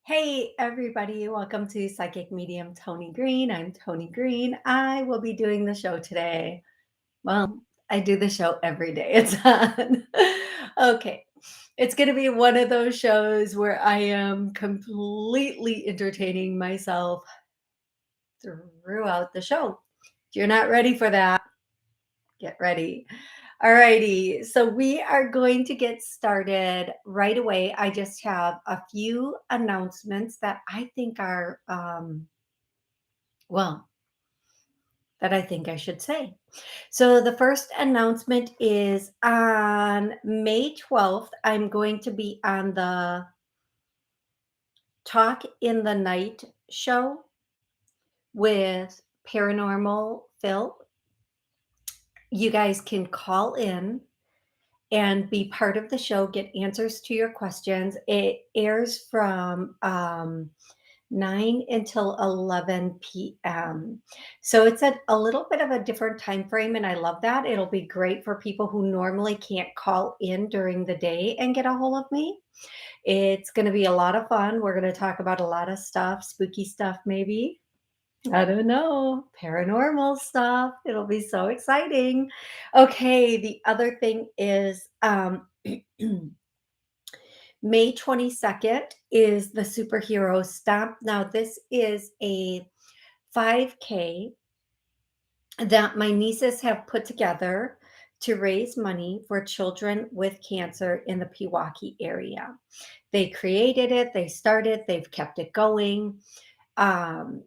Hey, everybody, welcome to Psychic Medium Toni Greene. I'm Toni Greene. I will be doing the show today. Well, I do the show every day. It's on. Okay. It's going to be one of those shows where I am completely entertaining myself throughout the show. If you're not ready for that, get ready. Alrighty, so we are going to get started right away. I just have a few announcements that I think are, well, that I think I should say. So the first announcement is on May 12th, I'm going to be on the Talk in the Night show with Paranormal Phil. You guys can call in and be part of the show, get answers to your questions. It airs from 9 until 11 p.m. So it's a little bit of a different time frame, and I love that. It'll be great for people who normally can't call in during the day and get a hold of me. It's going to be a lot of fun. We're going to talk about a lot of stuff, spooky stuff, maybe. I don't know, paranormal stuff. It'll be so exciting. Okay, the other thing is May 22nd is the Superhero Stomp. Now, this is a 5K that my nieces have put together to raise money for children with cancer in the Pewaukee area. They created it, they started, they've kept it going. Um,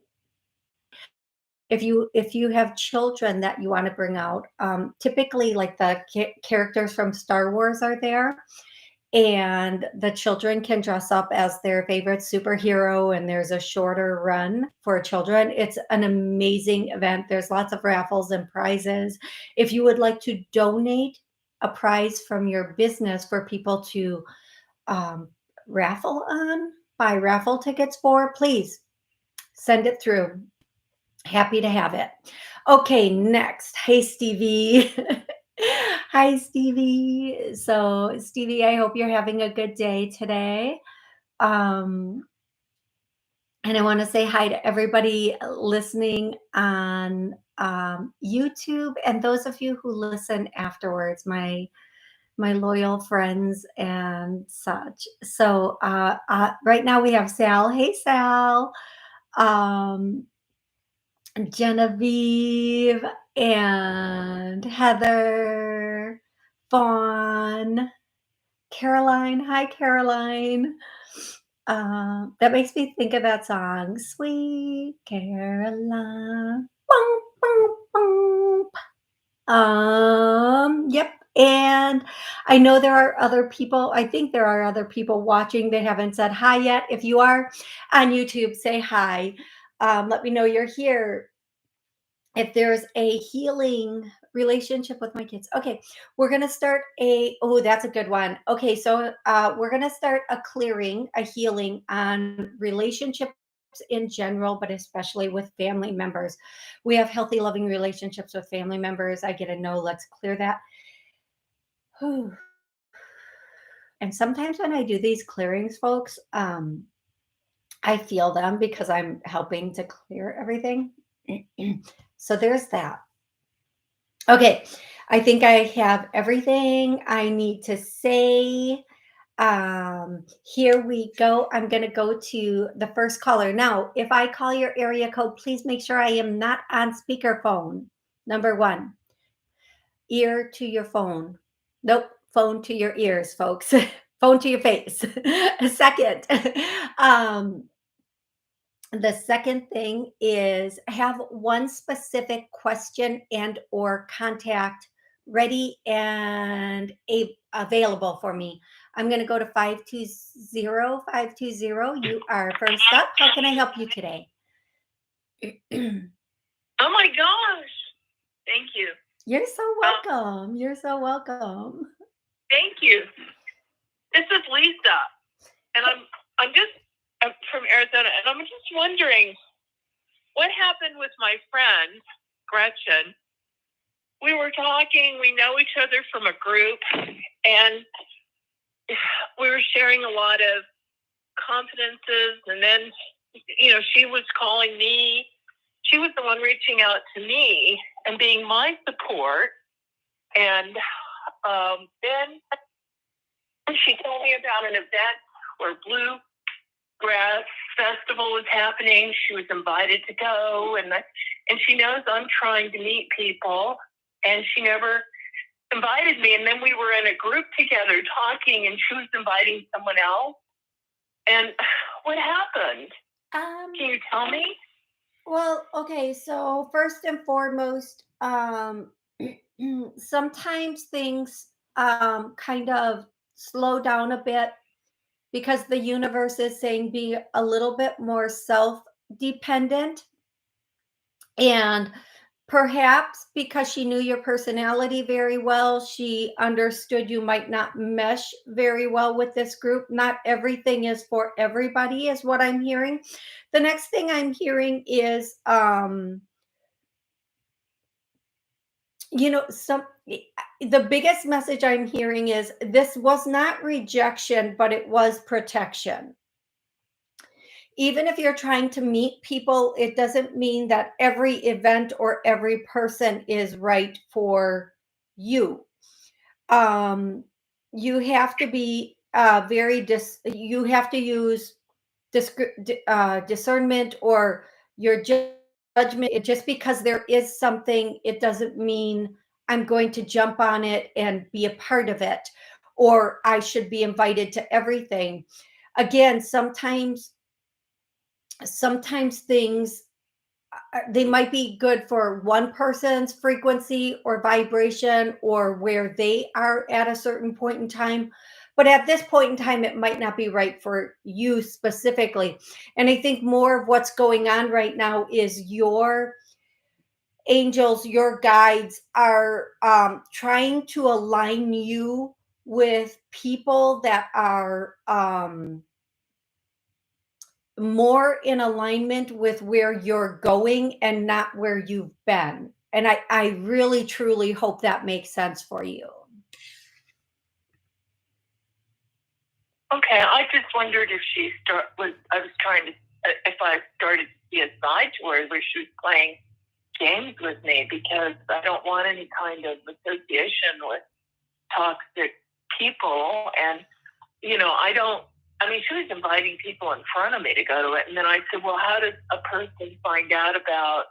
if you have children that you want to bring out, typically like the characters from Star Wars are there, and the children can dress up as their favorite superhero, and there's a shorter run for children. It's an amazing event. There's lots of raffles and prizes. If you would like to donate a prize from your business for people to um, raffle on, buy raffle tickets for, please send it through. Happy to have it. Okay, next. Hey, Stevie. Hi, Stevie. So, Stevie, I hope you're having a good day today. Um, and I want to say hi to everybody listening on YouTube and those of you who listen afterwards, my loyal friends and such. So, right now we have Sal. Hey, Sal. Um, Genevieve and Heather, Fawn, Caroline. Hi, Caroline. That makes me think of that song, Sweet Caroline. Boom, boom, boom. Yep. And I know there are other people, I think there are other people watching that haven't said hi yet. If you are on YouTube, say hi. Let me know you're here. If there's a healing relationship with my kids. Okay, we're going to start oh, that's a good one. Okay, so we're going to start a clearing, a healing on relationships in general, but especially with family members. We have healthy, loving relationships with family members. I get a no, let's clear that. Whew. And sometimes when I do these clearings, folks, I feel them because I'm helping to clear everything. So there's that. Okay, I think I have everything I need to say. Here we go. I'm going to go to the first caller. Now, if I call your area code, please make sure I am not on speakerphone. Number one, ear to your phone. Nope, phone to your ears, folks. Phone to your face. Second, um, the second thing is have one specific question and or contact ready and available for me. I'm going to go to 520. You are first up. How can I help you today? Oh my gosh. Thank you. You're so welcome. You're so welcome. Thank you. This is Lisa. And I'm from Arizona, and I'm just wondering what happened with my friend, Gretchen. We were talking, we know each other from a group, and we were sharing a lot of confidences, and then she was calling me. She was the one reaching out to me and being my support. And then she told me about an event where Bluegrass Festival was happening. She was invited to go, and she knows I'm trying to meet people, and she never invited me. And then we were in a group together talking, and she was inviting someone else. And what happened? Can you tell me? Well, okay, so first and foremost, sometimes things kind of slow down a bit because the universe is saying be a little bit more self dependent. And perhaps because she knew your personality very well, she understood you might not mesh very well with this group. Not everything is for everybody, is what I'm hearing. The next thing I'm hearing is, some the biggest message I'm hearing is this was not rejection, but it was protection. Even if you're trying to meet people, it doesn't mean that every event or every person is right for you. Um, you have to be you have to use discernment or your judgment. Just because there is something, it doesn't mean I'm going to jump on it and be a part of it, or I should be invited to everything. Again, sometimes things, they might be good for one person's frequency or vibration or where they are at a certain point in time, but at this point in time it might not be right for you specifically. And I think more of what's going on right now is your angels, your guides are trying to align you with people that are more in alignment with where you're going and not where you've been. And I really truly hope that makes sense for you. Okay, I just wondered if I was trying to, if I started to see a side to her where she was playing games with me, because I don't want any kind of association with toxic people. And, she was inviting people in front of me to go to it. And then I said, well, how does a person find out about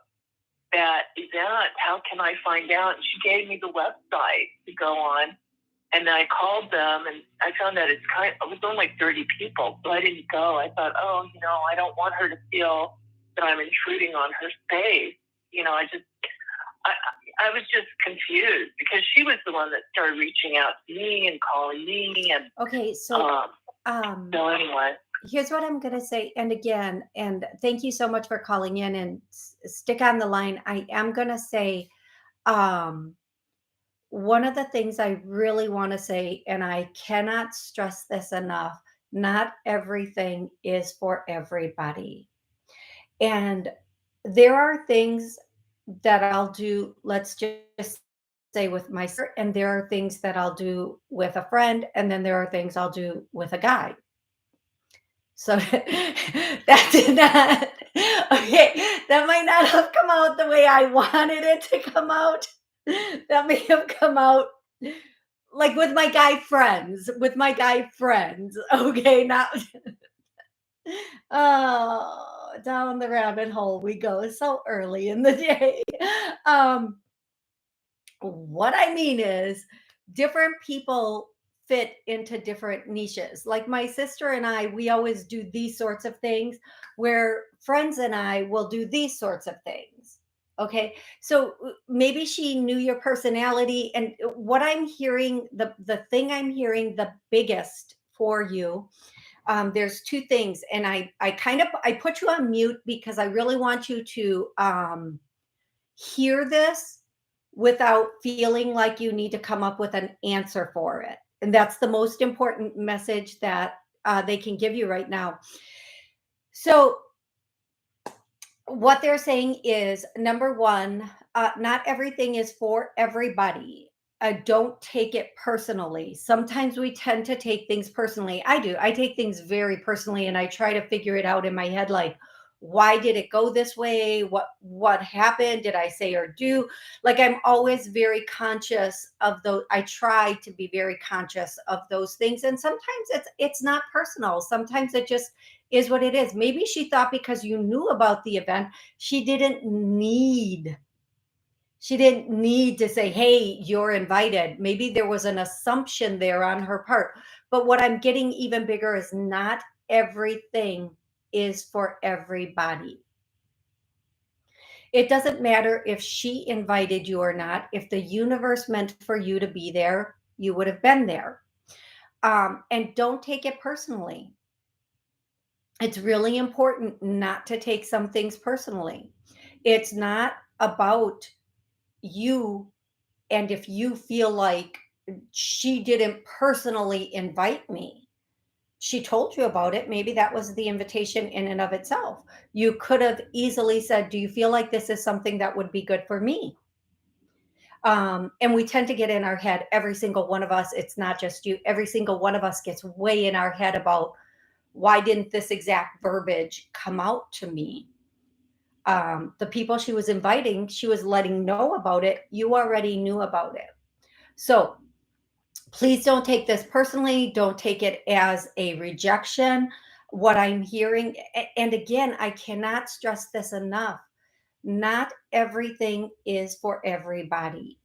that event? How can I find out? And she gave me the website to go on. And then I called them, and I found that it was only like 30 people, so I didn't go. I thought, I don't want her to feel that I'm intruding on her space. I was just confused because she was the one that started reaching out to me and calling me. And okay, so anyway, here's what I'm going to say. And again, and thank you so much for calling in and stick on the line. I am going to say, one of the things I really want to say, and I cannot stress this enough, not everything is for everybody. And there are things that I'll do, let's just say with my sister, and there are things that I'll do with a friend, and then there are things I'll do with a guy. So that did not, okay, that might not have come out the way I wanted it to come out. That may have come out like with my guy friends. Okay, not oh, down the rabbit hole we go so early in the day. Um, what I mean is, different people fit into different niches. Like my sister and I, we always do these sorts of things, where friends and I will do these sorts of things. Okay. So maybe she knew your personality. And what I'm hearing, the thing I'm hearing the biggest for you, there's two things. And I put you on mute because I really want you to hear this without feeling like you need to come up with an answer for it. And that's the most important message that they can give you right now. So, what they're saying is, number one, not everything is for everybody. don't take it personally. Sometimes we tend to take things personally. I do. I take things very personally, and I try to figure it out in my head, like, why did it go this way? What happened? Did I say or do? Like, I'm always very conscious of those. I try to be very conscious of those things. And sometimes it's not personal. Sometimes it just is what it is. Maybe she thought because you knew about the event, she didn't need to say, hey, you're invited. Maybe there was an assumption there on her part. But what I'm getting even bigger is not everything is for everybody. It doesn't matter if she invited you or not. If the universe meant for you to be there, you would have been there. And don't take it personally. It's really important not to take some things personally. It's not about you. And if you feel like she didn't personally invite me, she told you about it, maybe that was the invitation in and of itself. You could have easily said, do you feel like this is something that would be good for me? And we tend to get in our head, every single one of us, it's not just you, every single one of us gets way in our head about, why didn't this exact verbiage come out to me? The people she was inviting, she was letting know about it. You already knew about it. So please don't take this personally. Don't take it as a rejection. What I'm hearing, and again, I cannot stress this enough, not everything is for everybody.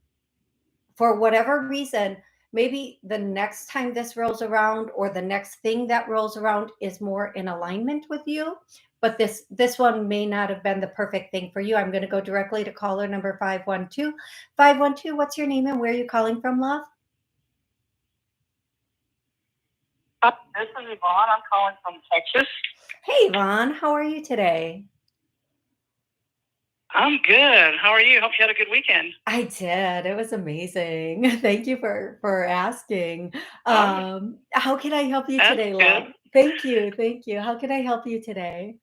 For whatever reason, maybe the next time this rolls around or the next thing that rolls around is more in alignment with you, but this one may not have been the perfect thing for you. I'm going to go directly to caller number 512. 512, what's your name and where are you calling from, love? This is Yvonne. I'm calling from Texas. Hey, Yvonne, how are you today? I'm good. How are you? Hope you had a good weekend. I did. It was amazing. Thank you for asking. How can I help you That's today, good. love? Thank you. Thank you. How can I help you today?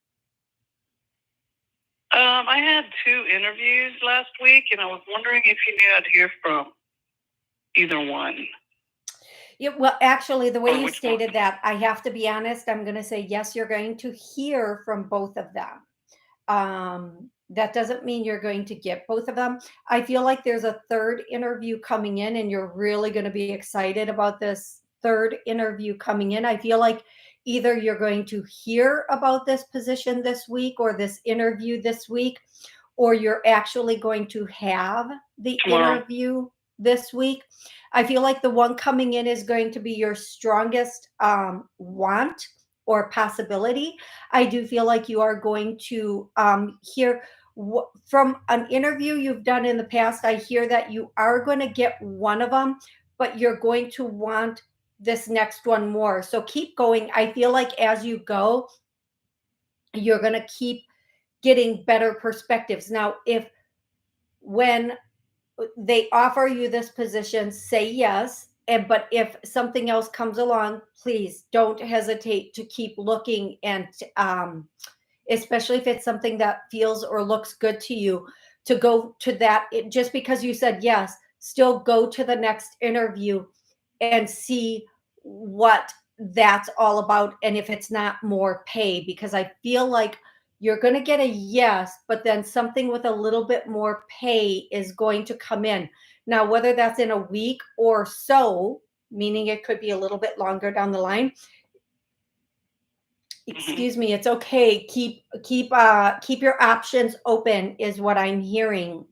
I had 2 interviews last week, and I was wondering if you knew I'd hear from either one. Yeah, well, actually, the way Or you which one? stated that, I have to be honest, I'm going to say yes, you're going to hear from both of them. That doesn't mean you're going to get both of them. I feel like there's a third interview coming in, and you're really going to be excited about this third interview coming in. I feel like either you're going to hear about this position this week or this interview this week, or you're actually going to have the Tomorrow. interview this week. I feel like the one coming in is going to be your strongest want or possibility. I do feel like you are going to hear from an interview you've done in the past. I hear that you are going to get one of them, but you're going to want this next one more. So keep going. I feel like as you go, you're going to keep getting better perspectives. Now, if when they offer you this position, say yes. And but if something else comes along, please don't hesitate to keep looking, and especially if it's something that feels or looks good to you, to go to that. Just because you said yes, still go to the next interview and see what that's all about, and if it's not more pay, because I feel like you're going to get a yes, but then something with a little bit more pay is going to come in. Now, whether that's in a week or so, meaning it could be a little bit longer down the line, excuse me, it's okay. Keep your options open is what I'm hearing.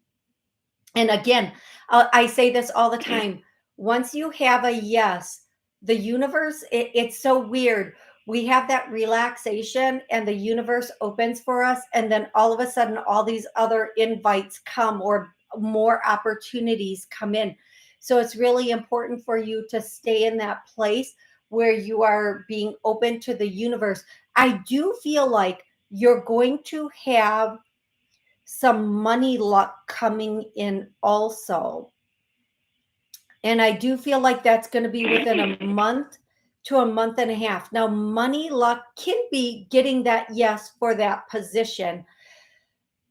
And again, I say this all the time. Once you have a yes, the universe, it's so weird. We have that relaxation and the universe opens for us. And then all of a sudden, all these other invites come or more opportunities come in. So it's really important for you to stay in that place where you are being open to the universe. I do feel like you're going to have some money luck coming in also. And I do feel like that's going to be within a month to a month and a half. Now, money luck can be getting that yes for that position.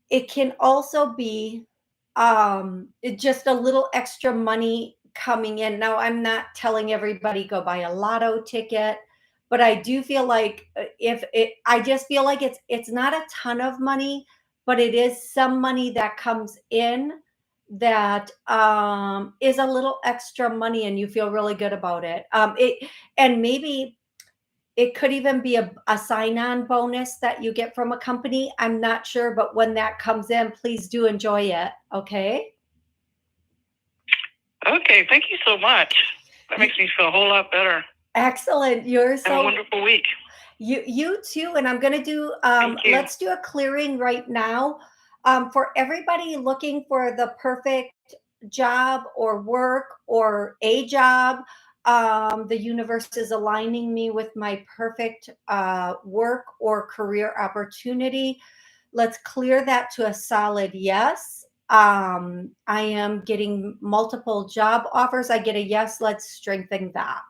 It can also be just a little extra money coming in. Now, I'm not telling everybody go buy a lotto ticket, but I do feel like I just feel like it's not a ton of money, but it is some money that comes in that is a little extra money, and you feel really good about it. And maybe it could even be a sign-on bonus that you get from a company. I'm not sure, but when that comes in, please do enjoy it. Okay. Okay, thank you so much. That makes me feel a whole lot better. Excellent. You're Have a wonderful week. You too. And I'm going to do, Thank you. let's do a clearing right now for everybody looking for the perfect job or work or a job. The universe is aligning me with my perfect work or career opportunity. Let's clear that to a solid yes. I am getting multiple job offers. I get a yes. Let's strengthen that.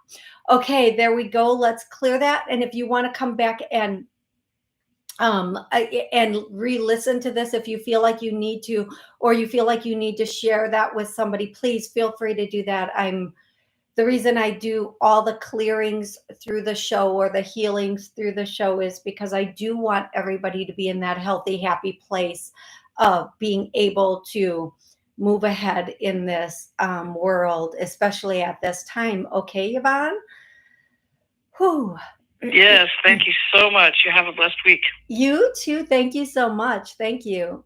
Okay, there we go. Let's clear that. And if you want to come back and re-listen to this, if you feel like you need to, or you feel like you need to share that with somebody, please feel free to do that. The reason I do all the clearings through the show or the healings through the show is because I do want everybody to be in that healthy, happy place of being able to move ahead in this world, especially at this time. Okay, Yvonne? Whew. Yes, thank you so much. You have a blessed week. You too. Thank you so much. Thank you.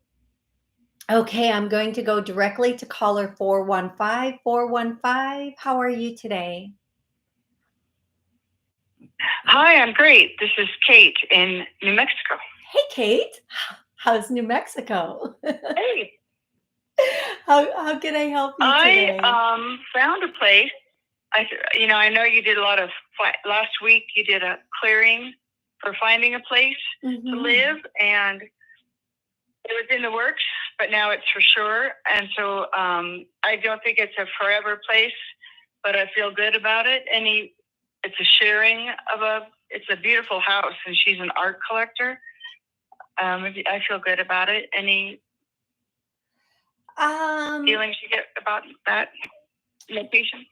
Okay, I'm going to go directly to caller 415. 415, how are you today? Hi, I'm great. This is Kate in New Mexico. Hey, Kate. How's New Mexico? Hey. How can I help you today? I found a place. I know you did a lot of last week. You did a clearing for finding a place to live, and it was in the works, but now it's for sure. And so I don't think it's a forever place, but I feel good about it. It's a sharing of it's a beautiful house, and she's an art collector. I feel good about it. Any feelings you get about that location?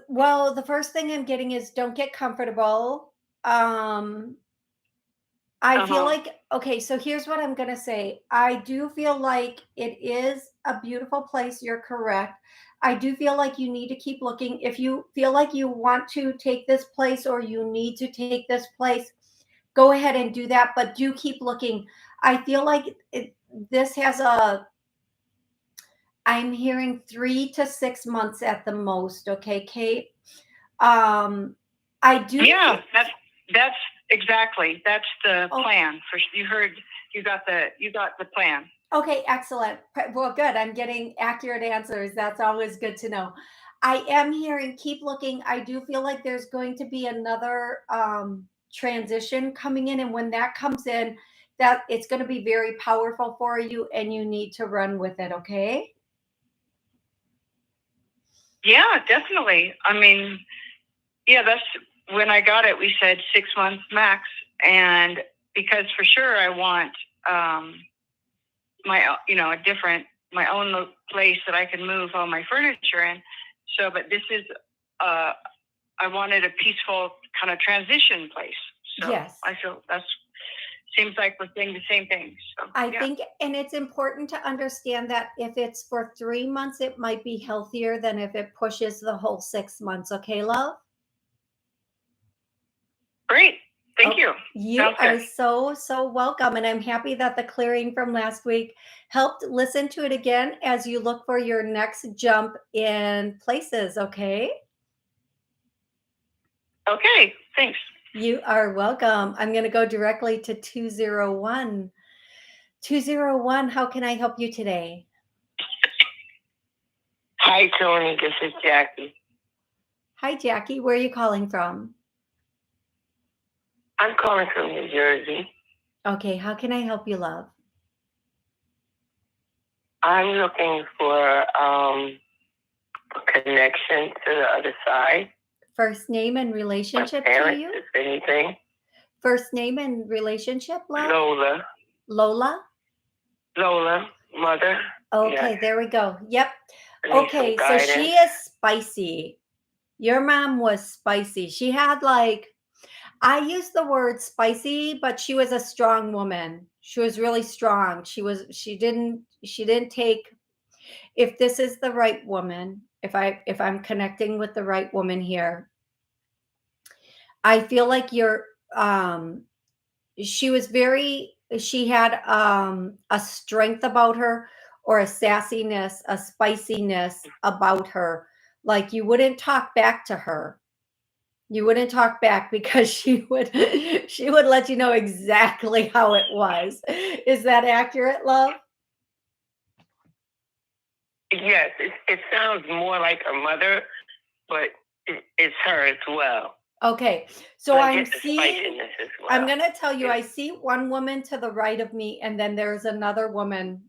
Well, the first thing I'm getting is don't get comfortable. I feel like, okay, so here's what I'm going to say. I do feel like it is a beautiful place. You're correct. I do feel like you need to keep looking. If you feel like you want to take this place or you need to take this place, go ahead and do that, but do keep looking. I feel like this has I'm hearing 3 to 6 months at the most. Okay, Kate. I do. Yeah, that's exactly. That's the plan. You got the plan. Okay, excellent. Well, good. I'm getting accurate answers. That's always good to know. I am hearing keep looking. I do feel like there's going to be another transition coming in, and when that comes in, that it's going to be very powerful for you, and you need to run with it. Okay. Yeah, definitely. I mean, yeah, that's when I got it. We said 6 months max, and because for sure I want my own place that I can move all my furniture in. So, but this is I wanted a peaceful kind of transition place. So yes, I feel seems like we're saying the same thing. So, I think, and it's important to understand that if it's for 3 months, it might be healthier than if it pushes the whole 6 months. Okay, love? Great. Thank you. You are so welcome. And I'm happy that the clearing from last week helped. Listen to it again as you look for your next jump in places. Okay. Okay. Thanks. You are welcome. I'm going to go directly to 201. 201, how can I help you today? Hi, Toni. This is Jackie. Hi, Jackie. Where are you calling from? I'm calling from New Jersey. Okay. How can I help you, love? I'm looking for a connection to the other side. First name and relationship My parents, to you? if anything. First name and relationship, love? Lola. Lola? Lola, mother. Okay, yes. There we go. Yep. Okay, so she is spicy. Your mom was spicy. She had like, I use the word spicy, but she was a strong woman. She was really strong. She didn't take, if this is the right woman, if I'm connecting with the right woman here, I feel like um she had a strength about her, or a sassiness, a spiciness about her. Like you wouldn't talk back to her. You wouldn't talk back because she would let you know exactly how it was. Is that accurate, love? Yes, it sounds more like a mother, but it's her as well. Okay. So So I I'm get the seeing, spiciness as well. I'm going to tell you, Yeah. I see one woman to the right of me, and then there's another woman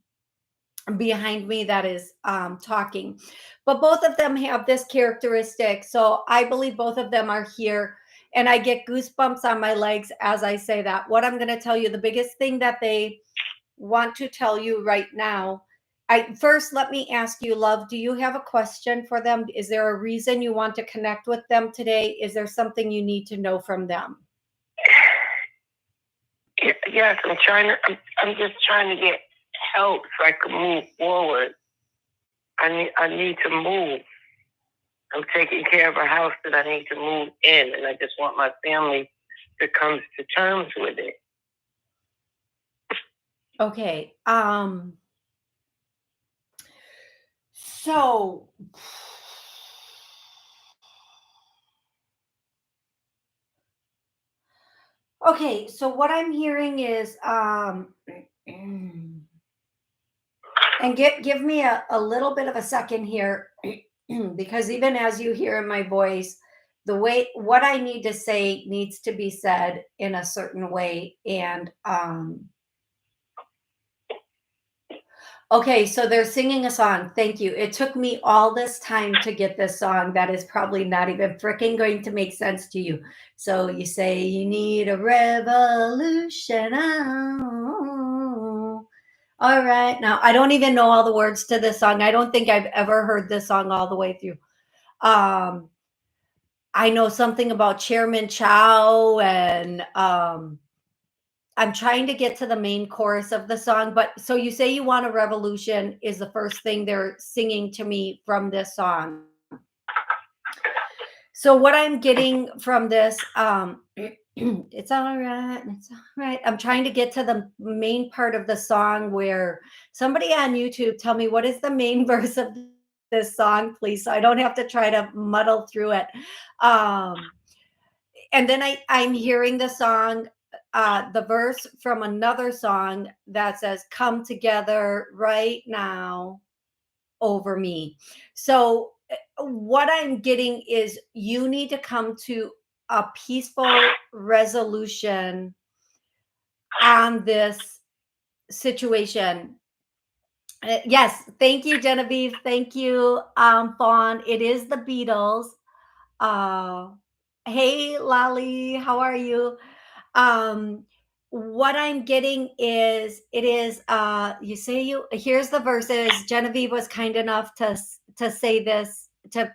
behind me that is talking. But both of them have this characteristic. So I believe both of them are here. And I get goosebumps on my legs as I say that. What I'm going to tell you, the biggest thing that they want to tell you right now. First, let me ask you, love, do you have a question for them? Is there a reason you want to connect with them today? Is there something you need to know from them? Yes, I'm just trying to get help so I can move forward. I need to move. I'm taking care of a house that I need to move in, and I just want my family to come to terms with it. Okay. So okay, so what I'm hearing is and give me a little bit of a second here because even as you hear in my voice, the way what I need to say needs to be said in a certain way. And okay, so they're singing a song. Thank you. It took me all this time to get this song that is probably not even freaking going to make sense to you. So you say you need a revolution. Oh. All right. Now, I don't even know all the words to this song. I don't think I've ever heard this song all the way through. I know something about Chairman Chow, and I'm trying to get to the main chorus of the song. But so you say you want a revolution is the first thing they're singing to me from this song. So what I'm getting from this, it's all right, it's all right. I'm trying to get to the main part of the song where somebody on YouTube tell me what is the main verse of this song, please, so I don't have to try to muddle through it. And then I'm hearing the song, the verse from another song that says, "Come together right now over me." So what I'm getting is you need to come to a peaceful resolution on this situation. Yes, thank you, Genevieve. Thank you, Fawn. It is the Beatles. Uh, hey, Lolly, how are you? Um, what I'm getting is it is you say you here's the verses. Genevieve was kind enough to say this to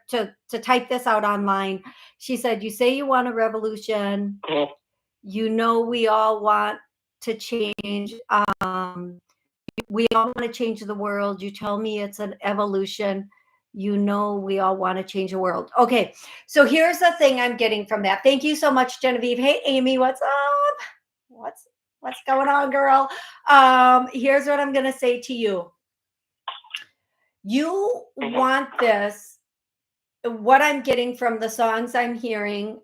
type this out online. She said, "You say you want a revolution. You know we all want to change. We all want to change the world. You tell me it's an evolution. You know we all want to change the world." Okay, so here's the thing I'm getting from that. Thank you so much, Genevieve. Hey, Amy, what's up? What's going on, girl? Here's what I'm gonna say to you. You want this. What I'm getting from the songs I'm hearing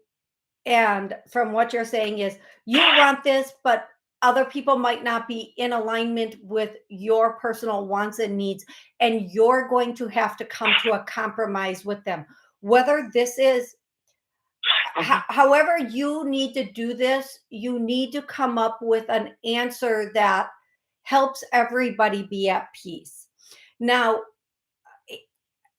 and from what you're saying is you want this, but other people might not be in alignment with your personal wants and needs, and you're going to have to come to a compromise with them. Whether this is however you need to do this, you need to come up with an answer that helps everybody be at peace. Now,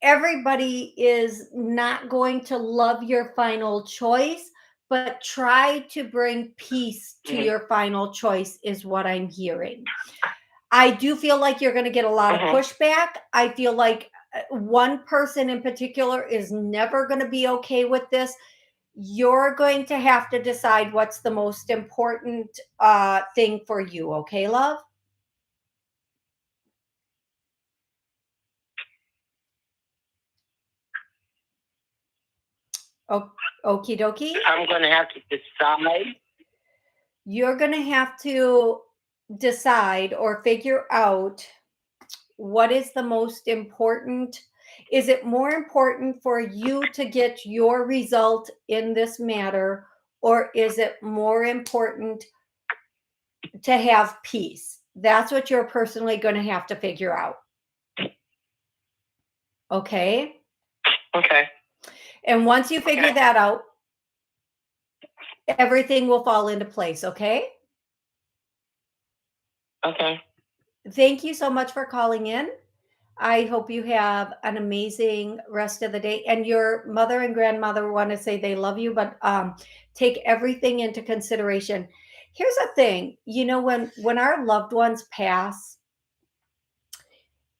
everybody is not going to love your final choice, but try to bring peace to your final choice is what I'm hearing. I do feel like you're going to get a lot of pushback. I feel like one person in particular is never going to be okay with this. You're going to have to decide what's the most important thing for you. Okay, love? Okie dokie. I'm going to have to decide. You're going to have to decide or figure out what is the most important. Is it more important for you to get your result in this matter, or is it more important to have peace? That's what you're personally going to have to figure out. Okay? Okay. And once you figure that out, everything will fall into place. Okay? Okay. Thank you so much for calling in. I hope you have an amazing rest of the day. And your mother and grandmother want to say they love you, but take everything into consideration. Here's the thing, when our loved ones pass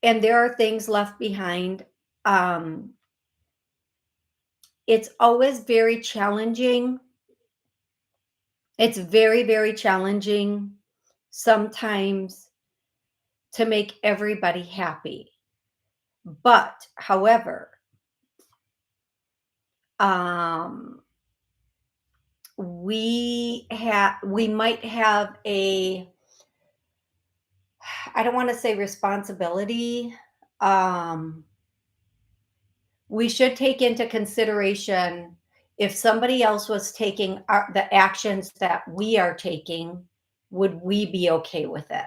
and there are things left behind, it's always very challenging. It's very, very challenging sometimes to make everybody happy. But, however, we might have I don't want to say responsibility. We should take into consideration if somebody else was taking the actions that we are taking, would we be okay with it?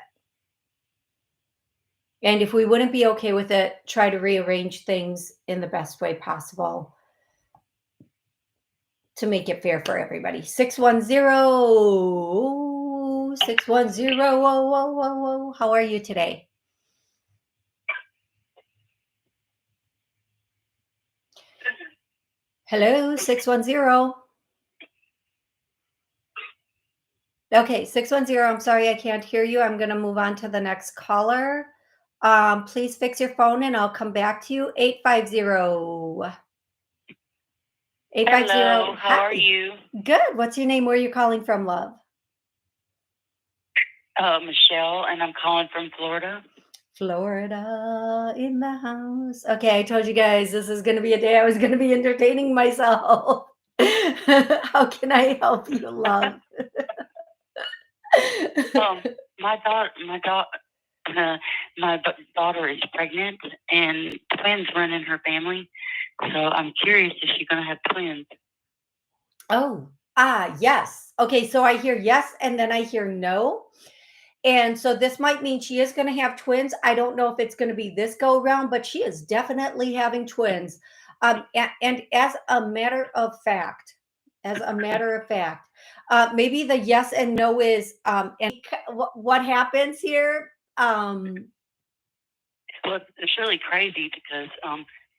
And if we wouldn't be okay with it, try to rearrange things in the best way possible to make it fair for everybody. 610. Whoa. How are you today? Hello, 610. Okay, 610. I'm sorry, I can't hear you. I'm going to move on to the next caller. Please fix your phone and I'll come back to you. 850. 850. Hello, how Hi. are you? Good. What's your name? Where are you calling from, love? Michelle, and I'm calling from Florida. Florida in the house. Okay, I told you guys this is going to be a day I was going to be entertaining myself. How can I help you, love? My daughter is pregnant, and twins run in her family. So I'm curious, is she going to have twins? Oh, yes. Okay, so I hear yes, and then I hear no. And so this might mean she is going to have twins. I don't know if it's going to be this go around, but she is definitely having twins. And as a matter of fact, maybe the yes and no is, and what happens here? Well, it's really crazy because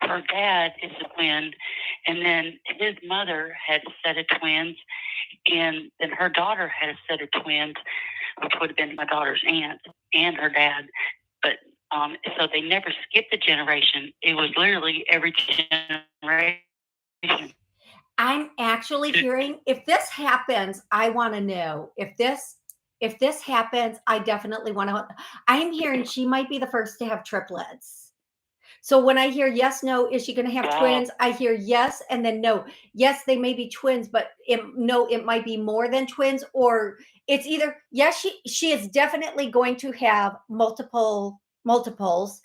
her dad is a twin, and then his mother had a set of twins, and then her daughter had a set of twins, which would have been my daughter's aunt and her dad. But so they never skipped a generation. It was literally every generation. I'm actually hearing, if this happens, I want to know. If this happens, I definitely want to. I'm hearing she might be the first to have triplets. So when I hear yes, no, is she going to have twins? I hear yes and then no. Yes, they may be twins, but it might be more than twins, or it's either yes, she is definitely going to have multiples.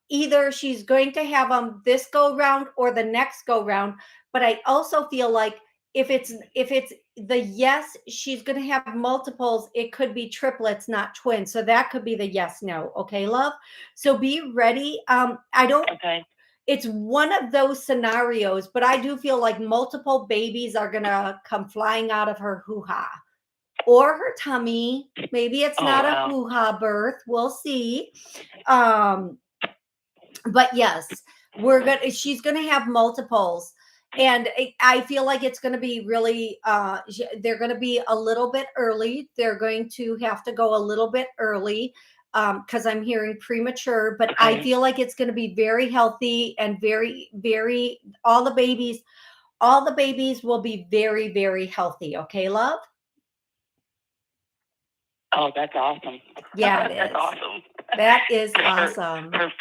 Either she's going to have them this go round or the next go round. But I also feel like if it's the yes, she's going to have multiples. It could be triplets, not twins. So that could be the yes, no. Okay, love. So be ready. Okay. It's one of those scenarios, but I do feel like multiple babies are going to come flying out of her hoo-ha or her tummy. Maybe it's not a hoo-ha birth. We'll see. But yes, she's going to have multiples. And I feel like it's going to be really, they're going to be a little bit early. They're going to have to go a little bit early. because I'm hearing premature, but I Okay. feel like it's going to be very healthy and very, very, all the babies will be very, very healthy. Okay, love? Oh, that's awesome. Yeah, it That's is. awesome. That is 'Cause awesome. her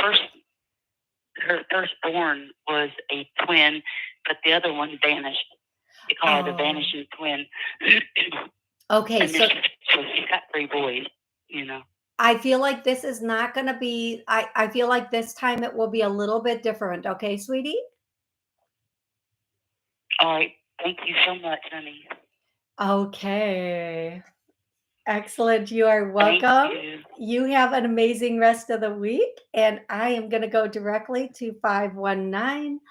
firstborn was a twin, but the other one vanished. They call her the Oh, vanishing twin. okay. And So then she's got 3 boys, you know. I feel like this is not going to be, I feel like this time it will be a little bit different. Okay, sweetie? All right. Thank you so much, honey. Okay. Excellent. You are Thank welcome. you. You have an amazing rest of the week. And I am going to go directly to 519.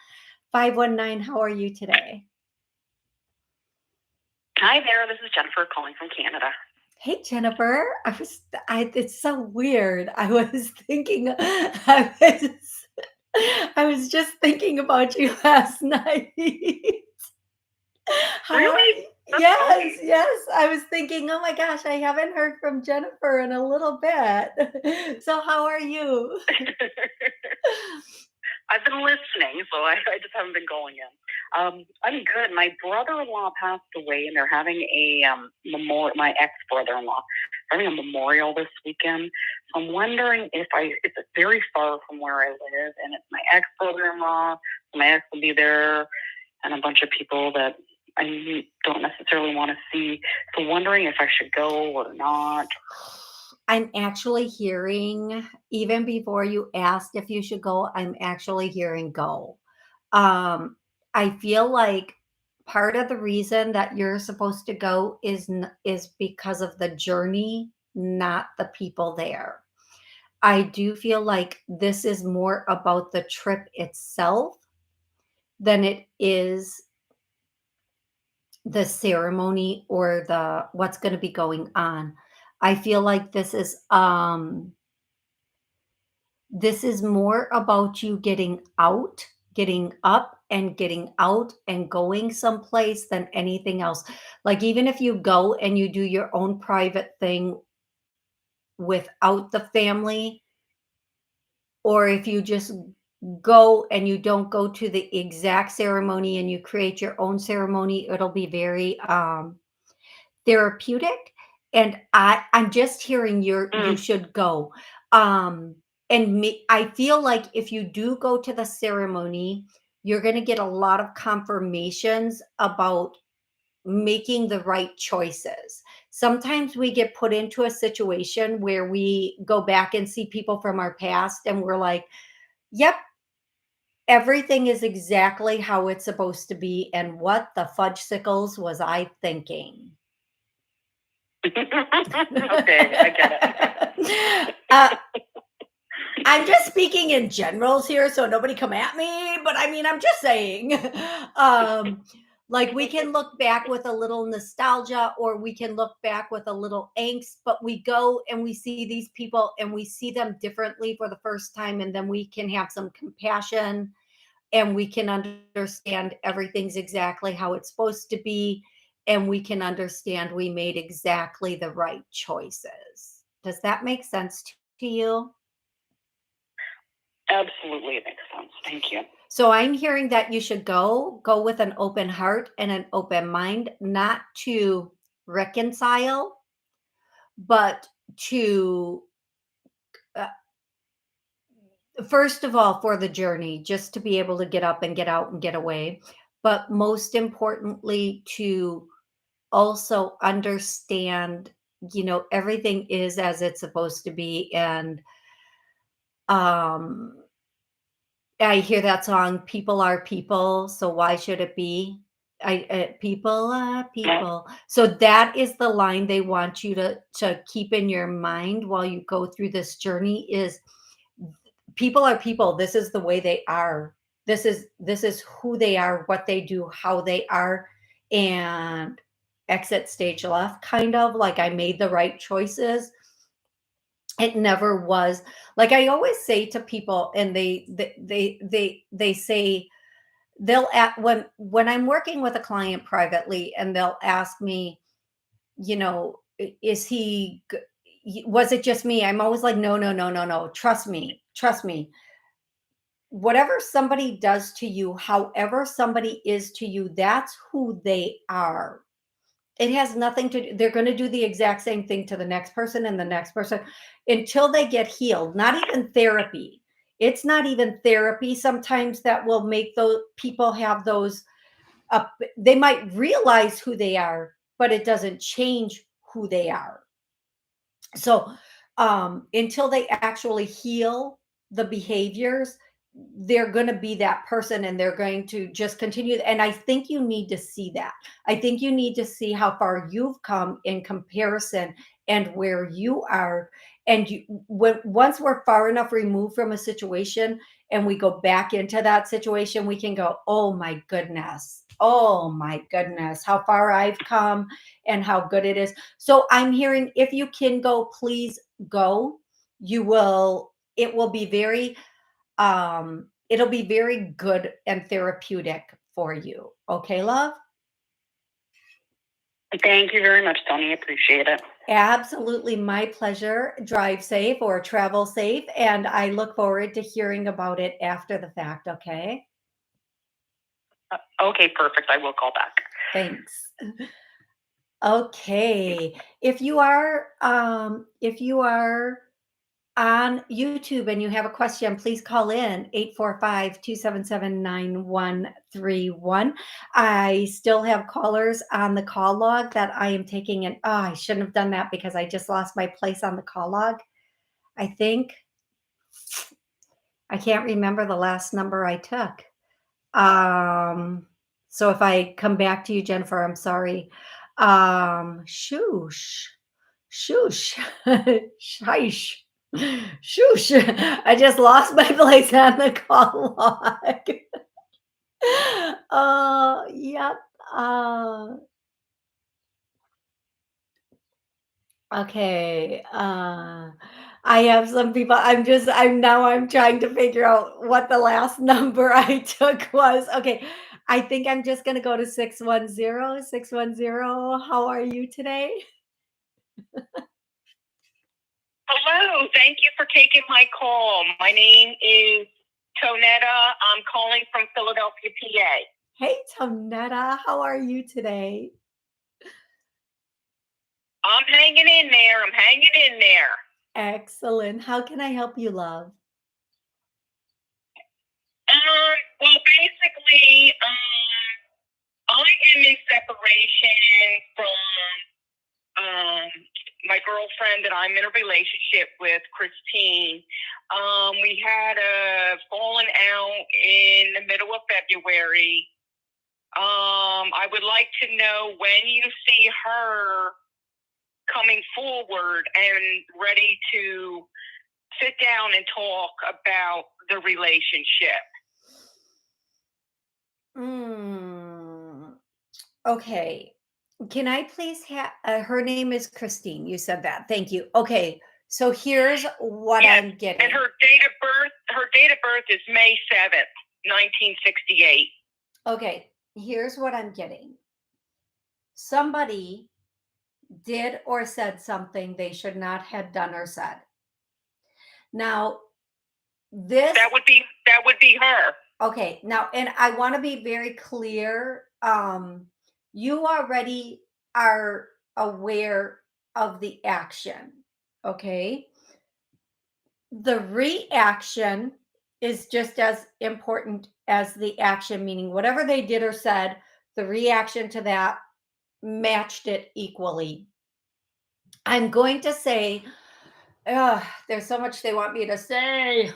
519, how are you today? Hi there, this is Jennifer calling from Canada. Hey, Jennifer. It's so weird. I was just thinking about you last night. How are Really? you? That's Yes, funny. yes. I was thinking, oh my gosh, I haven't heard from Jennifer in a little bit. So how are you? I've been listening, so I just haven't been going in. I'm good. My brother-in-law passed away, and they're having a memorial. My ex-brother-in-law having a memorial this weekend. So I'm wondering if it's very far from where I live, and it's my ex-brother-in-law. My ex will be there, and a bunch of people that I don't necessarily want to see. So wondering if I should go or not. I'm actually hearing, even before you asked if you should go, I'm actually hearing go. I feel like part of the reason that you're supposed to go is because of the journey, not the people there. I do feel like this is more about the trip itself than it is the ceremony or the what's going to be going on. I feel like this is more about you getting out, getting up and getting out and going someplace than anything else. Like even if you go and you do your own private thing without the family, or if you just go and you don't go to the exact ceremony and you create your own ceremony, it'll be very therapeutic. And I'm just hearing you should go. Um, I feel like if you do go to the ceremony, you're going to get a lot of confirmations about making the right choices. Sometimes we get put into a situation where we go back and see people from our past and we're like, yep, everything is exactly how it's supposed to be. And what the fudge sickles was I thinking? Okay, I get it. I'm just speaking in generals here, so nobody come at me. But I mean, I'm just saying, like we can look back with a little nostalgia, or we can look back with a little angst. But we go and we see these people, and we see them differently for the first time, and then we can have some compassion, and we can understand everything's exactly how it's supposed to be, and we can understand we made exactly the right choices. Does that make sense to you? Absolutely, it makes sense. Thank you. So I'm hearing that you should go with an open heart and an open mind, not to reconcile, but to uh, first of all, for the journey, just to be able to get up and get out and get away, but most importantly to also understand, everything is as it's supposed to be. And um I hear that song, "People are people, so why should it be?" People are people. So that is the line they want you to keep in your mind while you go through this journey is people are people. This is the way they are. This is who they are, what they do, how they are, and exit stage left, kind of like I made the right choices. It never was. Like I always say to people, and they say they'll at when I'm working with a client privately, and they'll ask me, is he was it just me? I'm always like, no, no, no, no, no. Trust me. Trust me. Whatever somebody does to you, however somebody is to you, that's who they are. It has nothing to do, they're going to do the exact same thing to the next person and the next person until they get healed. Not even therapy. It's not even therapy sometimes that will make those people have those they might realize who they are, but it doesn't change who they are. So until they actually heal the behaviors, they're going to be that person and they're going to just continue. And I think you need to see that. I think you need to see how far you've come in comparison and where you are. And once we're far enough removed from a situation and we go back into that situation, we can go, oh my goodness, how far I've come and how good it is. So I'm hearing, if you can go, please go. It will be very it'll be very good and therapeutic for you. Okay, love? Thank you very much, Toni. I appreciate it. Absolutely, my pleasure. Drive safe or travel safe, and I look forward to hearing about it after the fact, okay? Okay, perfect. I will call back. Thanks. Okay. If you are on YouTube and you have a question, please call in 845-277-9131. I still have callers on the call log that I am taking, and I shouldn't have done that because I just lost my place on the call log. I think I can't remember the last number I took. So if I come back to you, Jennifer, I'm sorry. Shoosh. Shish. Shoosh. I just lost my place on the call log. Yep. Okay. I have some people. I'm trying to figure out what the last number I took was. Okay. I think I'm just going to go to 610. 610. How are you today? Hello. Thank you for taking my call. My name is Tonetta. I'm calling from Philadelphia, PA. Hey, Tonetta. How are you today? I'm hanging in there. Excellent. How can I help you, love? Well, basically, I am in separation from my girlfriend that I'm in a relationship with, Christine. We had a falling out in the middle of February. I would like to know when you see her coming forward and ready to sit down and talk about the relationship. Okay. Can I please have her name is Christine. You said that. Thank you. Okay. So here's what Yes, I'm getting. and her date of birth is May 7th, 1968. Okay. Here's what I'm getting. Somebody did or said something they should not have done or said. Now, that would be her. Okay. Now, and I want to be very clear. You already are aware of the action. Okay. The reaction is just as important as the action, meaning whatever they did or said, the reaction to that matched it equally. I'm going to say, there's so much they want me to say.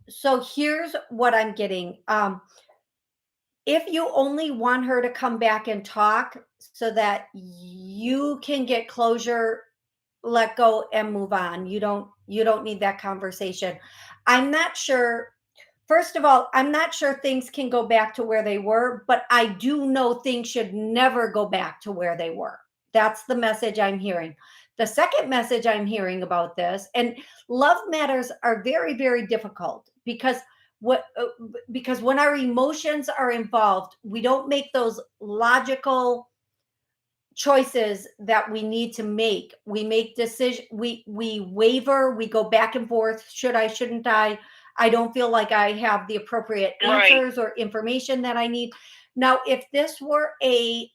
So here's what I'm getting. If you only want her to come back and talk so that you can get closure, let go and move on. You don't need that conversation. I'm not sure. First of all, I'm not sure things can go back to where they were, but I do know things should never go back to where they were. That's the message I'm hearing. The second message I'm hearing about this, and love matters are very, very difficult because when our emotions are involved, we don't make those logical choices that we need to make. We make decisions, we waver, we go back and forth. Should I, shouldn't I don't feel like I have the appropriate answers or information that I need. Now, if this were a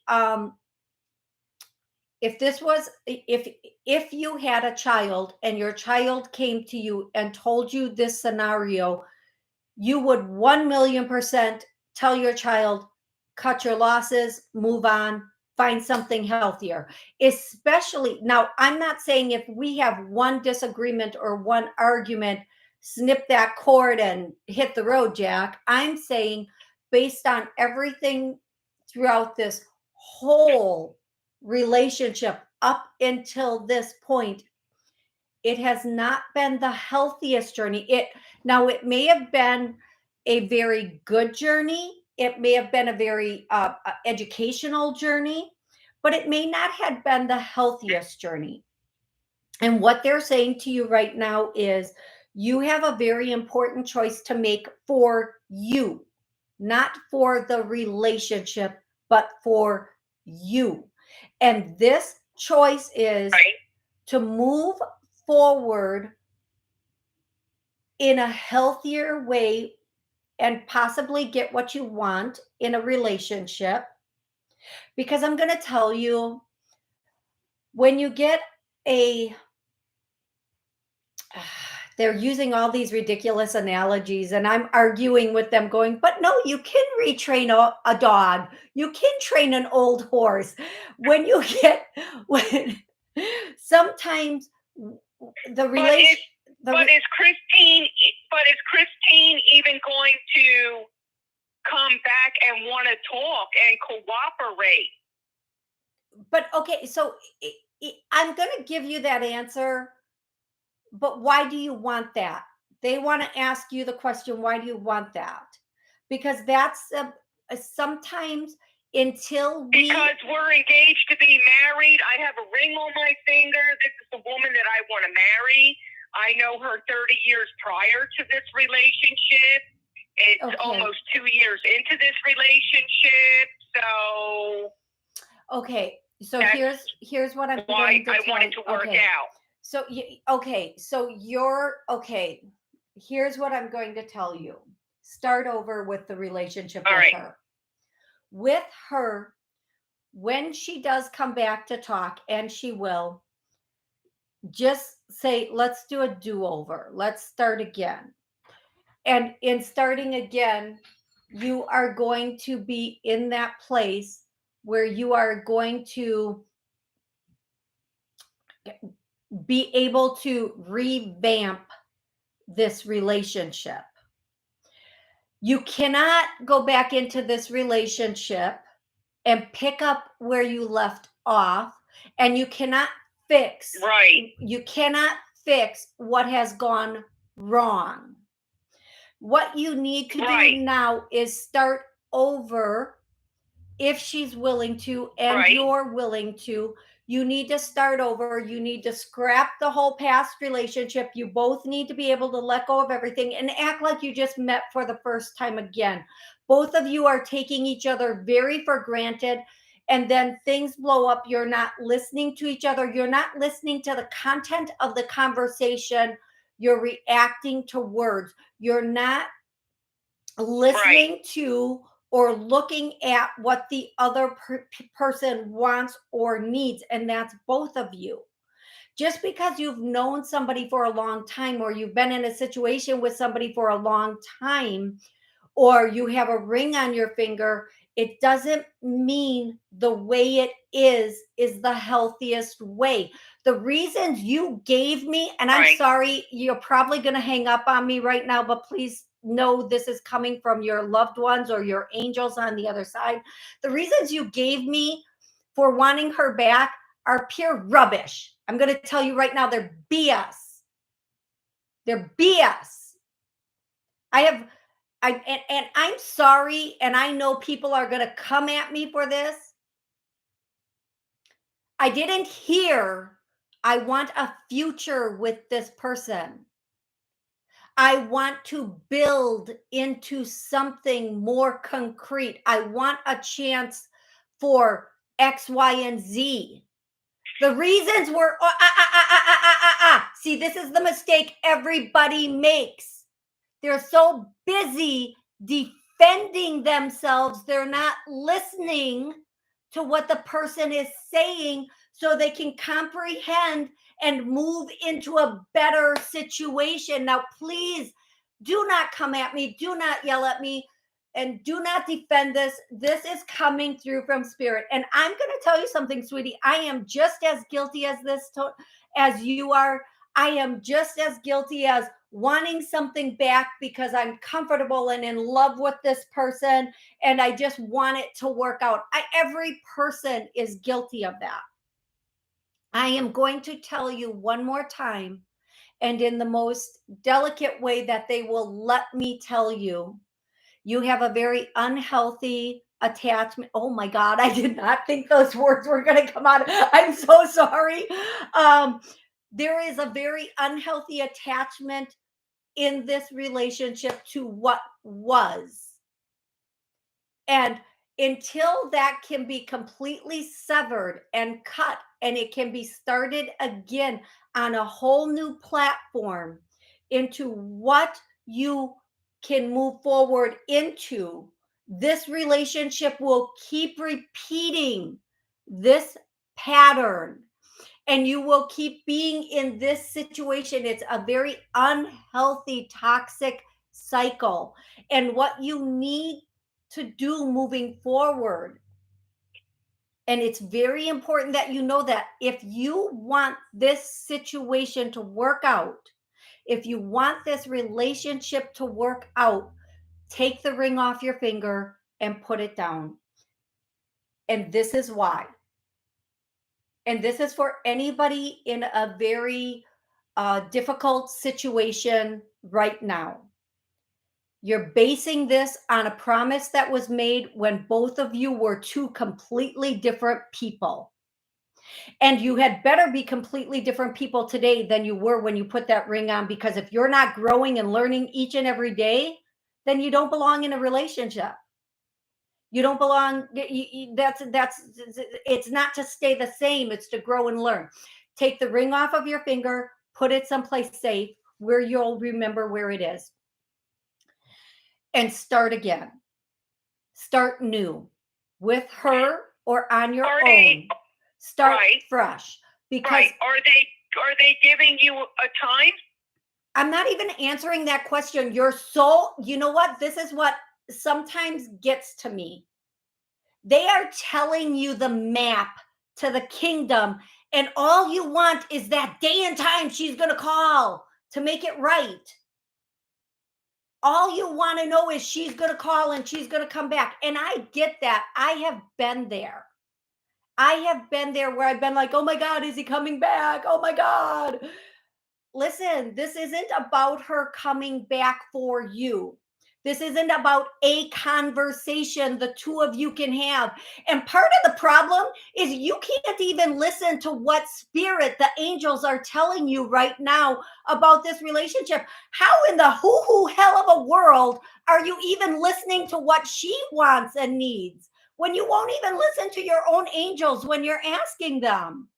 if you had a child and your child came to you and told you this scenario, you would 1,000,000% tell your child, cut your losses, move on, find something healthier. Especially now, I'm not saying if we have one disagreement or one argument, snip that cord and hit the road, Jack. I'm saying based on everything throughout this whole relationship up until this point, it has not been the healthiest journey. It may have been a very good journey. It may have been a very educational journey, but it may not have been the healthiest journey. And what they're saying to you right now is you have a very important choice to make for you, not for the relationship, but for you. And this choice is to move forward in a healthier way and possibly get what you want in a relationship. Because I'm going to tell you, when you get they're using all these ridiculous analogies, and I'm arguing with them going, but no, you can retrain a dog. You can train an old horse. When you get, sometimes the relation. But is Christine even going to come back and want to talk and cooperate? But okay, so I'm going to give you that answer, but why do you want that? They want to ask you the question, why do you want that? Because that's sometimes because we're engaged to be married. I have a ring on my finger. This is the woman that I want to marry. I know her 30 years prior to this relationship. It's almost 2 years into this relationship. So okay, so here's what I'm going to tell you. I want it to work out. So here's what I'm going to tell you. Start over with the relationship with her. With her, when she does come back to talk, and she will, just say, let's do a do-over. Let's start again. And in starting again, you are going to be in that place where you are going to be able to revamp this relationship. You cannot go back into this relationship and pick up where you left off, and you cannot fix what has gone wrong. What you need to do now is start over. If she's willing to and you're willing to, you need to start over. You need to scrap the whole past relationship. You both need to be able to let go of everything and act like you just met for the first time again. Both of you are taking each other very for granted, and then things blow up. You're not listening to each other. You're not listening to the content of the conversation. You're reacting to words. You're not listening to or looking at what the other person wants or needs, and that's both of you. Just because you've known somebody for a long time, or you've been in a situation with somebody for a long time, or you have a ring on your finger, it doesn't mean the way it is the healthiest way. The reasons you gave me, and I'm sorry, you're probably going to hang up on me right now, but please know this is coming from your loved ones or your angels on the other side. The reasons you gave me for wanting her back are pure rubbish. I'm going to tell you right now, they're BS. They're BS. And I'm sorry, and I know people are going to come at me for this. I didn't hear, I want a future with this person. I want to build into something more concrete. I want a chance for X, Y, and Z. The reasons were, see, this is the mistake everybody makes. They're so busy defending themselves, they're not listening to what the person is saying so they can comprehend and move into a better situation. Now, please do not come at me, do not yell at me, and do not defend this. This is coming through from spirit. And I'm going to tell you something, sweetie. I am just as guilty as this as you are. I am just as guilty as wanting something back because I'm comfortable and in love with this person and I just want it to work out. Every person is guilty of that. I am going to tell you one more time, and in the most delicate way that they will let me tell you, you have a very unhealthy attachment. Oh my God, I did not think those words were going to come out. I'm so sorry. There is a very unhealthy attachment in this relationship to what was. And until that can be completely severed and cut, and it can be started again on a whole new platform into what you can move forward into, this relationship will keep repeating this pattern and you will keep being in this situation. It's a very unhealthy, toxic cycle. And what you need to do moving forward, and it's very important that you know that if you want this situation to work out, if you want this relationship to work out, take the ring off your finger and put it down. And this is why. And this is for anybody in a very difficult situation right now. You're basing this on a promise that was made when both of you were two completely different people. And you had better be completely different people today than you were when you put that ring on, because if you're not growing and learning each and every day, then you don't belong in a relationship. You don't belong. That's it's not to stay the same. It's to grow and learn. Take the ring off of your finger, put it someplace safe where you'll remember where it is, and start again. Start new with her or on your own. Start fresh. Because are they giving you a time? I'm not even answering that question. You're so, you know what? This is what sometimes gets to me. They are telling you the map to the kingdom, and all you want is that day and time she's going to call to make it right. All you want to know is she's going to call and she's going to come back. And I get that. I have been there. I have been there where I've been like, oh my God, is he coming back? Oh my God. Listen, this isn't about her coming back for you. This isn't about a conversation the two of you can have. And part of the problem is you can't even listen to what spirit the angels are telling you right now about this relationship. How in the hoo-hoo hell of a world are you even listening to what she wants and needs when you won't even listen to your own angels when you're asking them?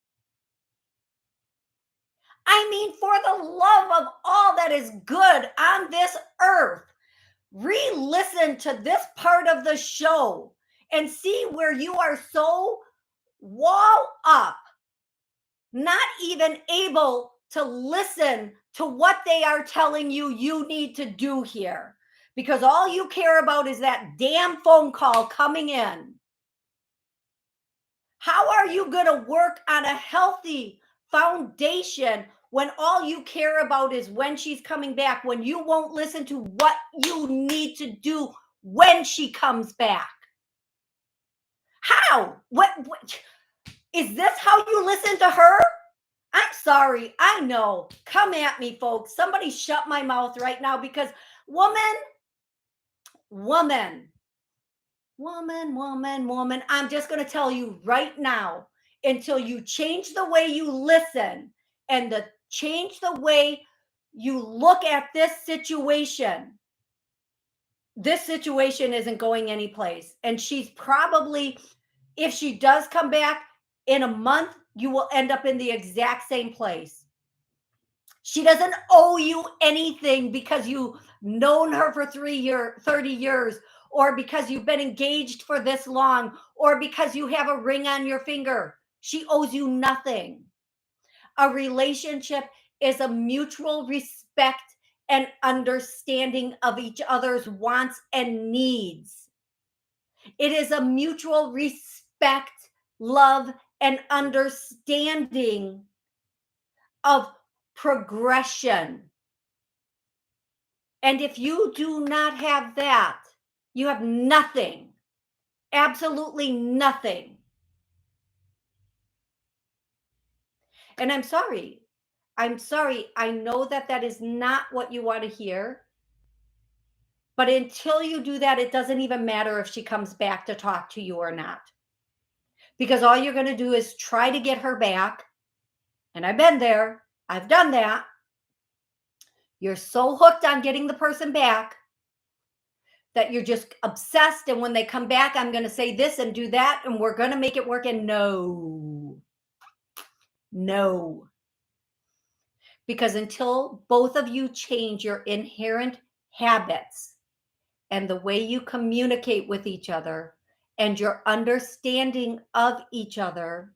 I mean, for the love of all that is good on this earth, re-listen to this part of the show and see where you are so wall up, not even able to listen to what they are telling you need to do here, because all you care about is that damn phone call coming in. How are you going to work on a healthy foundation when all you care about is when she's coming back, when you won't listen to what you need to do when she comes back? How? What is this how you listen to her? I'm sorry. I know. Come at me, folks. Somebody shut my mouth right now, because woman, I'm just going to tell you right now, until you change the way you listen and change the way you look at this situation isn't going anyplace. And she's probably If she does come back in a month, you will end up in the exact same place. She doesn't owe you anything because you've known her for 30 years, or because you've been engaged for this long, or because you have a ring on your finger. She owes you nothing. A relationship is a mutual respect and understanding of each other's wants and needs. It is a mutual respect, love, and understanding of progression. And if you do not have that, you have nothing, absolutely nothing. And I'm sorry. I know that that is not what you want to hear. But until you do that, it doesn't even matter if she comes back to talk to you or not. Because all you're going to do is try to get her back. And I've been there. I've done that. You're so hooked on getting the person back that you're just obsessed. And when they come back, I'm going to say this and do that, and we're going to make it work. And no. Because until both of you change your inherent habits and the way you communicate with each other and your understanding of each other,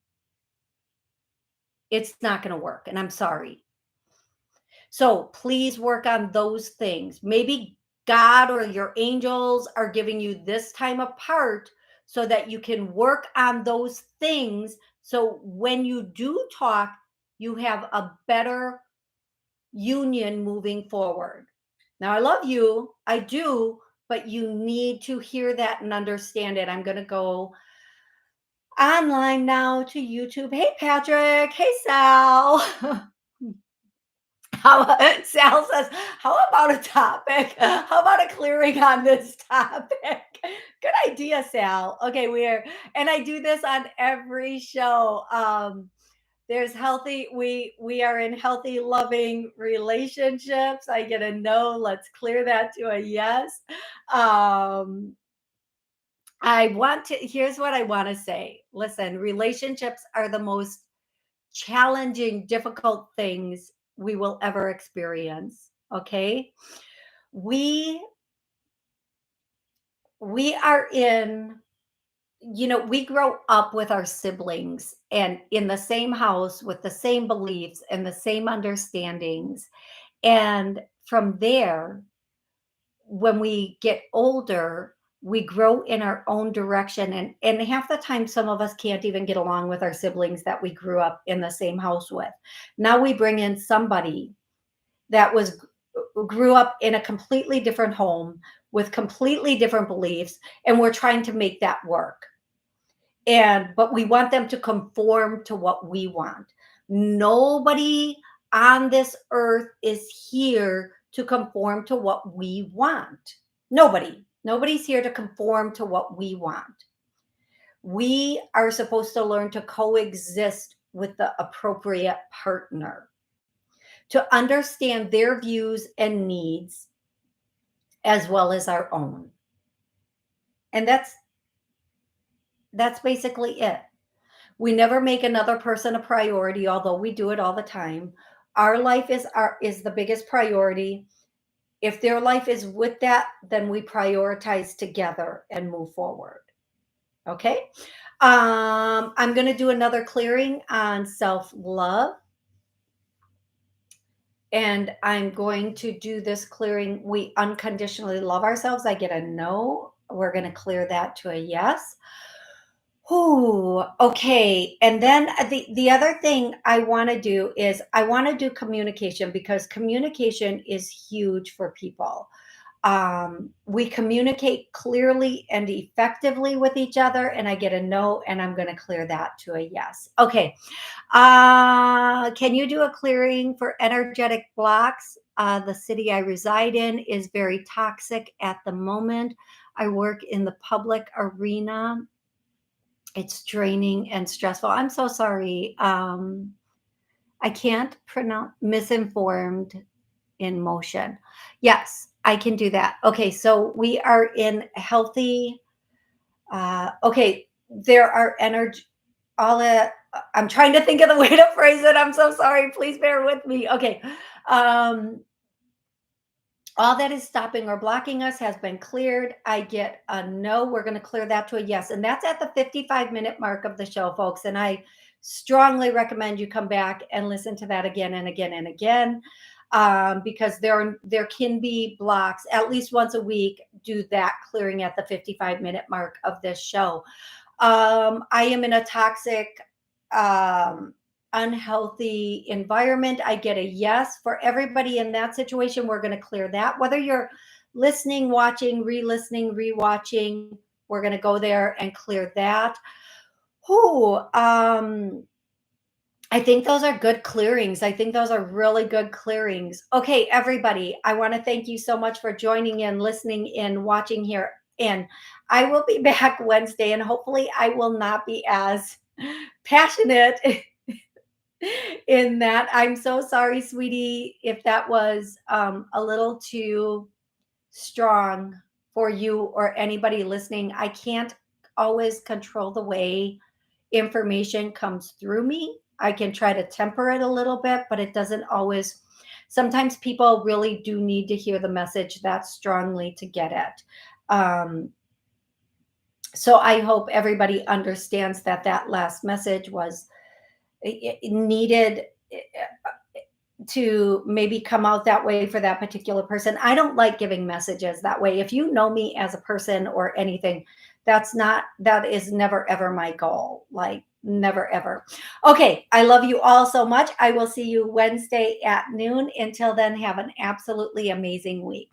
it's not going to work. And I'm sorry. So please work on those things. Maybe God or your angels are giving you this time apart so that you can work on those things. So when you do talk, you have a better union moving forward. Now, I love you. I do. But you need to hear that and understand it. I'm going to go online now to YouTube. Hey, Patrick. Hey, Sal. Sal says, how about a topic? How about a clearing on this topic? Good idea, Sal. Okay, and I do this on every show. There's healthy, we are in healthy, loving relationships. I get a no. Let's clear that to a yes. Here's what I want to say. Listen, relationships are the most challenging, difficult things we will ever experience. Okay. We are in, we grow up with our siblings and in the same house with the same beliefs and the same understandings. And from there, when we get older, we grow in our own direction. And half the time, some of us can't even get along with our siblings that we grew up in the same house with. Now we bring in somebody that grew up in a completely different home with completely different beliefs, and we're trying to make that work. But we want them to conform to what we want. Nobody on this earth is here to conform to what we want. Nobody's here to conform to what we want. We are supposed to learn to coexist with the appropriate partner, to understand their views and needs as well as our own. And that's basically it. We never make another person a priority, although we do it all the time. Our life is the biggest priority. If their life is with that, then we prioritize together and move forward. Okay. I'm going to do another clearing on self-love. And I'm going to do this clearing. We unconditionally love ourselves. I get a no. We're going to clear that to a yes. Ooh, okay. And then the other thing I want to do is I want to do communication, because communication is huge for people. We communicate clearly and effectively with each other, and I get a no, and I'm going to clear that to a yes. Okay. Can you do a clearing for energetic blocks? The city I reside in is very toxic at the moment. I work in the public arena. It's draining and stressful. I'm so sorry. I can't pronounce misinformed in motion. Yes, I can do that. Okay, so we are in healthy. Okay, there are energy, all it, I'm trying to think of the way to phrase it. I'm so sorry. Please bear with me. Okay. Um, all that is stopping or blocking us has been cleared. I get a no. We're going to clear that to a yes. And that's at the 55-minute mark of the show, folks. And I strongly recommend you come back and listen to that again and again and again. Because there can be blocks at least once a week. Do that clearing at the 55-minute mark of this show. I am in a toxic, um, unhealthy environment. I get a yes for everybody in that situation. We're going to clear that. Whether you're listening, watching, re-listening, re-watching, we're going to go there and clear that. Who? I think those are good clearings. I think those are really good clearings. Okay, everybody, I want to thank you so much for joining in, listening in, watching here. And I will be back Wednesday, and hopefully I will not be as passionate in that. I'm so sorry, sweetie, if that was a little too strong for you or anybody listening. I can't always control the way information comes through me. I can try to temper it a little bit, but it doesn't always. Sometimes people really do need to hear the message that strongly to get it. So I hope everybody understands that that last message was it needed to maybe come out that way for that particular person. I don't like giving messages that way. If you know me as a person or anything, that is never ever my goal. Like never ever. Okay, I love you all so much. I will see you Wednesday at noon. Until then, have an absolutely amazing week.